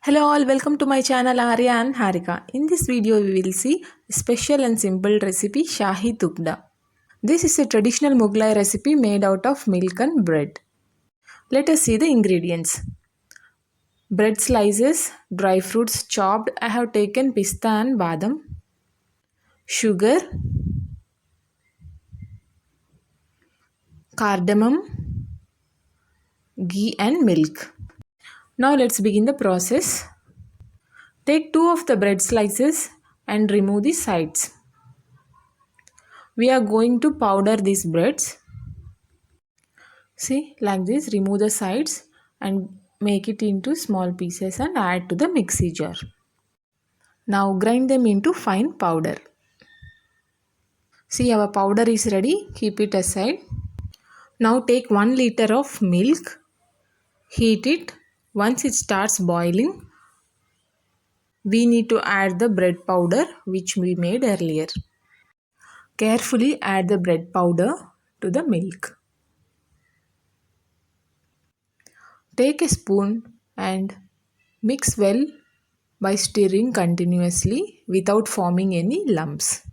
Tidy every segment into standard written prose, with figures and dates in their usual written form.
Hello all, welcome to my channel Arya and Harika. In this video we will see a special and simple recipe Shahi Tukda. This is a traditional Mughal recipe made out of milk and bread. Let us see the ingredients. Bread slices, dry fruits chopped. I have taken pista and badam. Sugar, cardamom, ghee and milk. Now let's begin the process. Take 2 of the bread slices and remove the sides. We are going to powder these breads. See, like this, remove the sides and make it into small pieces and add to the mixie jar. Now grind them into fine powder. See, our powder is ready. Keep it aside. Now take 1 liter of milk. Heat it. Once it starts boiling, we need to add the bread powder which we made earlier. Carefully add the bread powder to the milk. Take a spoon and mix well by stirring continuously without forming any lumps.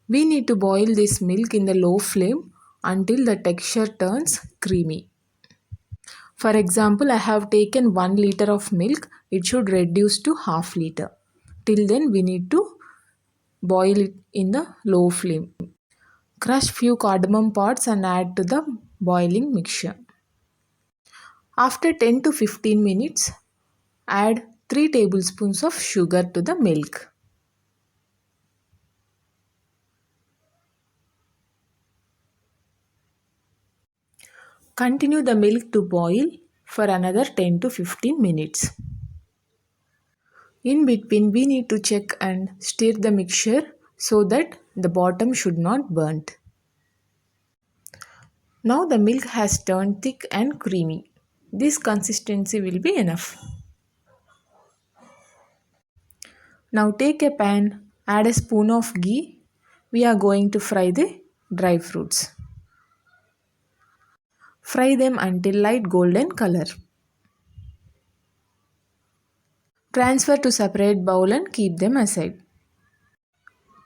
We need to boil this milk in the low flame until the texture turns creamy. For example, I have taken 1 liter of milk. It should reduce to half liter. Till then we need to boil it in the low flame. Crush few cardamom pods and add to the boiling mixture. After 10 to 15 minutes, add 3 tablespoons of sugar to the milk. Continue the milk to boil for another 10 to 15 minutes. In between, we need to check and stir the mixture so that the bottom should not burnt. Now the milk has turned thick and creamy. This consistency will be enough. Now take a pan, add a spoon of ghee. We are going to fry the dry fruits. Fry them until light golden color. Transfer to separate bowl and keep them aside.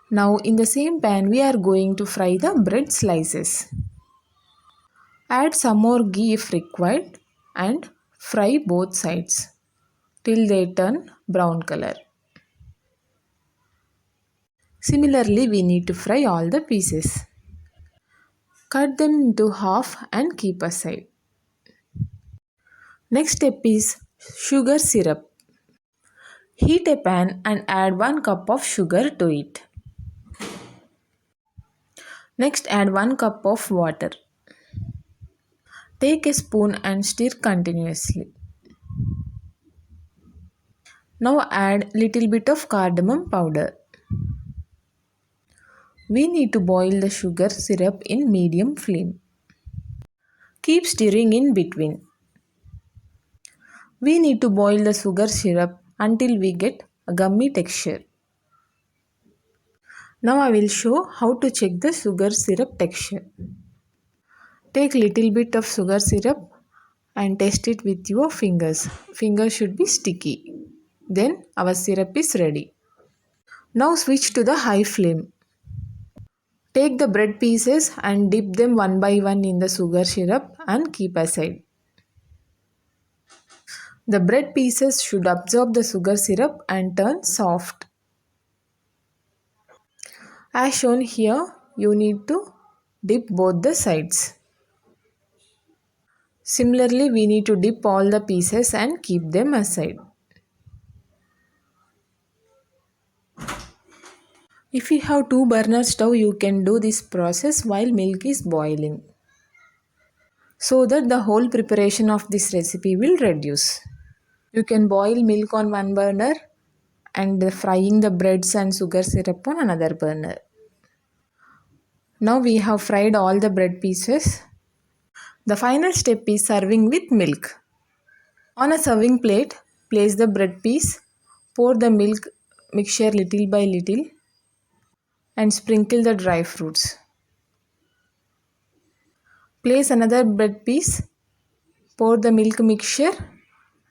Now in the same pan we are going to fry the bread slices. Add some more ghee if required and fry both sides till they turn brown color. Similarly, we need to fry all the pieces. Cut them into half and keep aside. Next step is sugar syrup. Heat a pan and add 1 cup of sugar to it. Next add 1 cup of water. Take a spoon and stir continuously. Now add little bit of cardamom powder. We need to boil the sugar syrup in medium flame. Keep stirring in between. We need to boil the sugar syrup until we get a gummy texture. Now I will show how to check the sugar syrup texture. Take little bit of sugar syrup and test it with your fingers. Fingers should be sticky. Then our syrup is ready. Now switch to the high flame. Take the bread pieces and dip them one by one in the sugar syrup and keep aside. The bread pieces should absorb the sugar syrup and turn soft. As shown here, you need to dip both the sides. Similarly, we need to dip all the pieces and keep them aside. If you have 2 burner stove, you can do this process while milk is boiling, so that the whole preparation of this recipe will reduce. You can boil milk on one burner and frying the breads and sugar syrup on another burner. Now we have fried all the bread pieces. The final step is serving with milk. On a serving plate, place the bread piece, pour the milk mixture little by little and sprinkle the dry fruits. Place another bread piece, pour the milk mixture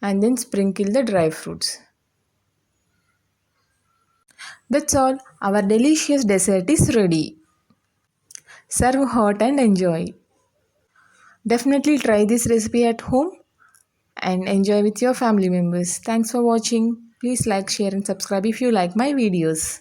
and then sprinkle the dry fruits. That's all, our delicious dessert is ready. Serve hot and enjoy. Definitely try this recipe at home and enjoy with your family members. Thanks for watching. Please like, share and subscribe if you like my videos.